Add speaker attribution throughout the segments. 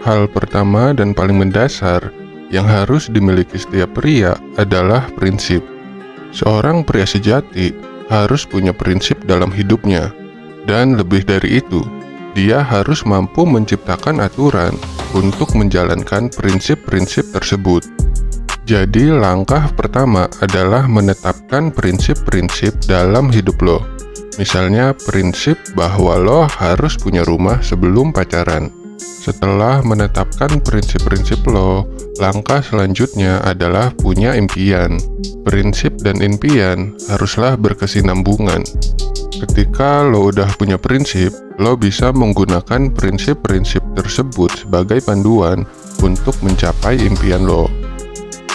Speaker 1: Hal pertama dan paling mendasar yang harus dimiliki setiap pria adalah prinsip. Seorang pria sejati harus punya prinsip dalam hidupnya, dan lebih dari itu, dia harus mampu menciptakan aturan untuk menjalankan prinsip-prinsip tersebut. Jadi, langkah pertama adalah menetapkan prinsip-prinsip dalam hidup lo. Misalnya, prinsip bahwa lo harus punya rumah sebelum pacaran. Setelah menetapkan prinsip-prinsip lo, langkah selanjutnya adalah punya impian. Prinsip dan impian haruslah berkesinambungan. Ketika lo udah punya prinsip, lo bisa menggunakan prinsip-prinsip tersebut sebagai panduan untuk mencapai impian lo.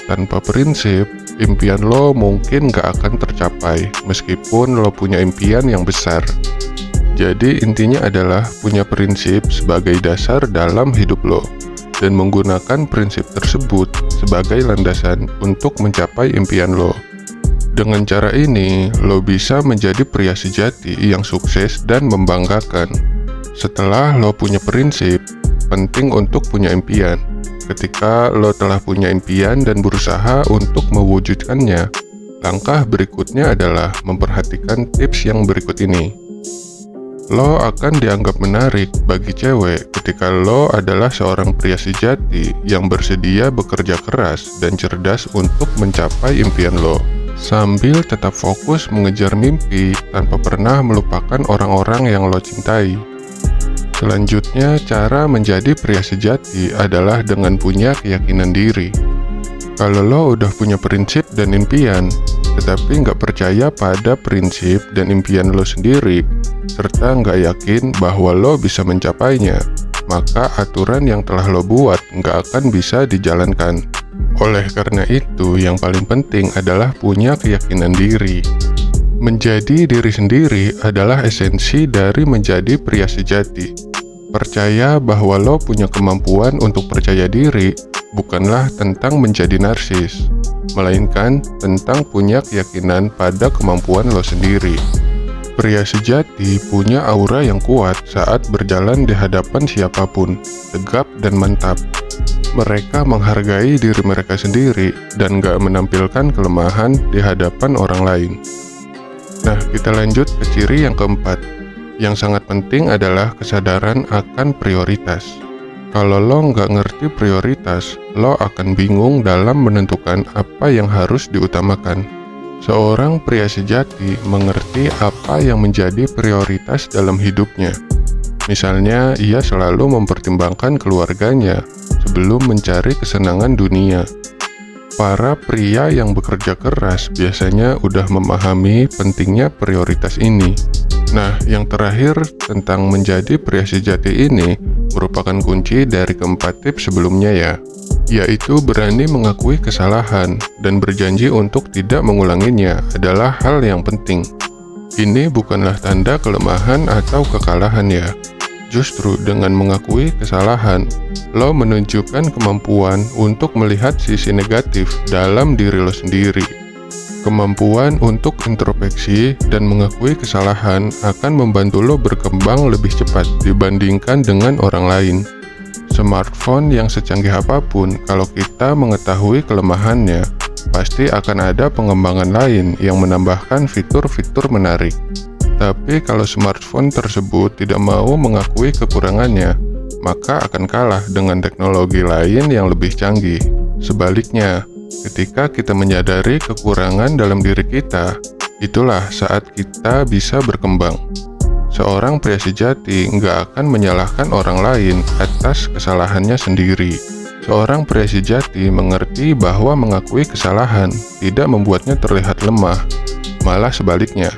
Speaker 1: Tanpa prinsip, impian lo mungkin gak akan tercapai meskipun lo punya impian yang besar. Jadi intinya adalah punya prinsip sebagai dasar dalam hidup lo, dan menggunakan prinsip tersebut sebagai landasan untuk mencapai impian lo. Dengan cara ini, lo bisa menjadi pria sejati yang sukses dan membanggakan. Setelah lo punya prinsip, penting untuk punya impian. Ketika lo telah punya impian dan berusaha untuk mewujudkannya, langkah berikutnya adalah memperhatikan tips yang berikut ini. Lo akan dianggap menarik bagi cewek ketika lo adalah seorang pria sejati yang bersedia bekerja keras dan cerdas untuk mencapai impian lo, sambil tetap fokus mengejar mimpi tanpa pernah melupakan orang-orang yang lo cintai. Selanjutnya, cara menjadi pria sejati adalah dengan punya keyakinan diri. Kalau lo udah punya prinsip dan impian, tetapi nggak percaya pada prinsip dan impian lo sendiri, serta nggak yakin bahwa lo bisa mencapainya, maka aturan yang telah lo buat nggak akan bisa dijalankan. Oleh karena itu, yang paling penting adalah punya keyakinan diri. Menjadi diri sendiri adalah esensi dari menjadi pria sejati. Percaya bahwa lo punya kemampuan untuk percaya diri bukanlah tentang menjadi narsis, melainkan tentang punya keyakinan pada kemampuan lo sendiri. Pria sejati punya aura yang kuat saat berjalan di hadapan siapapun, tegap dan mantap. Mereka menghargai diri mereka sendiri dan gak menampilkan kelemahan di hadapan orang lain. Nah, kita lanjut ke ciri yang keempat. Yang sangat penting adalah kesadaran akan prioritas. Kalau lo nggak ngerti prioritas, lo akan bingung dalam menentukan apa yang harus diutamakan. Seorang pria sejati mengerti apa yang menjadi prioritas dalam hidupnya. Misalnya, ia selalu mempertimbangkan keluarganya sebelum mencari kesenangan dunia. Para pria yang bekerja keras biasanya udah memahami pentingnya prioritas ini. Nah, yang terakhir tentang menjadi pria sejati ini merupakan kunci dari keempat tips sebelumnya ya, yaitu berani mengakui kesalahan dan berjanji untuk tidak mengulanginya adalah hal yang penting. Ini bukanlah tanda kelemahan atau kekalahan ya. Justru dengan mengakui kesalahan, lo menunjukkan kemampuan untuk melihat sisi negatif dalam diri lo sendiri. Kemampuan untuk introspeksi dan mengakui kesalahan akan membantu lo berkembang lebih cepat dibandingkan dengan orang lain. Smartphone yang secanggih apapun, kalau kita mengetahui kelemahannya, pasti akan ada pengembangan lain yang menambahkan fitur-fitur menarik. Tapi kalau smartphone tersebut tidak mau mengakui kekurangannya, maka akan kalah dengan teknologi lain yang lebih canggih. Sebaliknya, ketika kita menyadari kekurangan dalam diri kita, itulah saat kita bisa berkembang. Seorang pria sejati nggak akan menyalahkan orang lain atas kesalahannya sendiri. Seorang pria sejati mengerti bahwa mengakui kesalahan tidak membuatnya terlihat lemah, malah sebaliknya,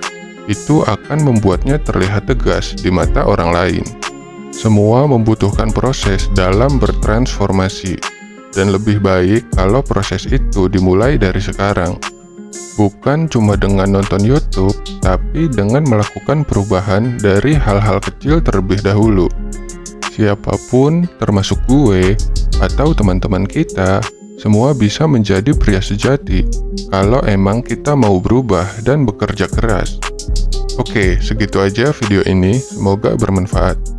Speaker 1: itu akan membuatnya terlihat tegas di mata orang lain. Semua membutuhkan proses dalam bertransformasi, dan lebih baik kalau proses itu dimulai dari sekarang. Bukan cuma dengan nonton YouTube, tapi dengan melakukan perubahan dari hal-hal kecil terlebih dahulu. Siapapun, termasuk gue, atau teman-teman kita, semua bisa menjadi pria sejati kalau emang kita mau berubah dan bekerja keras. Oke, segitu aja video ini, semoga bermanfaat.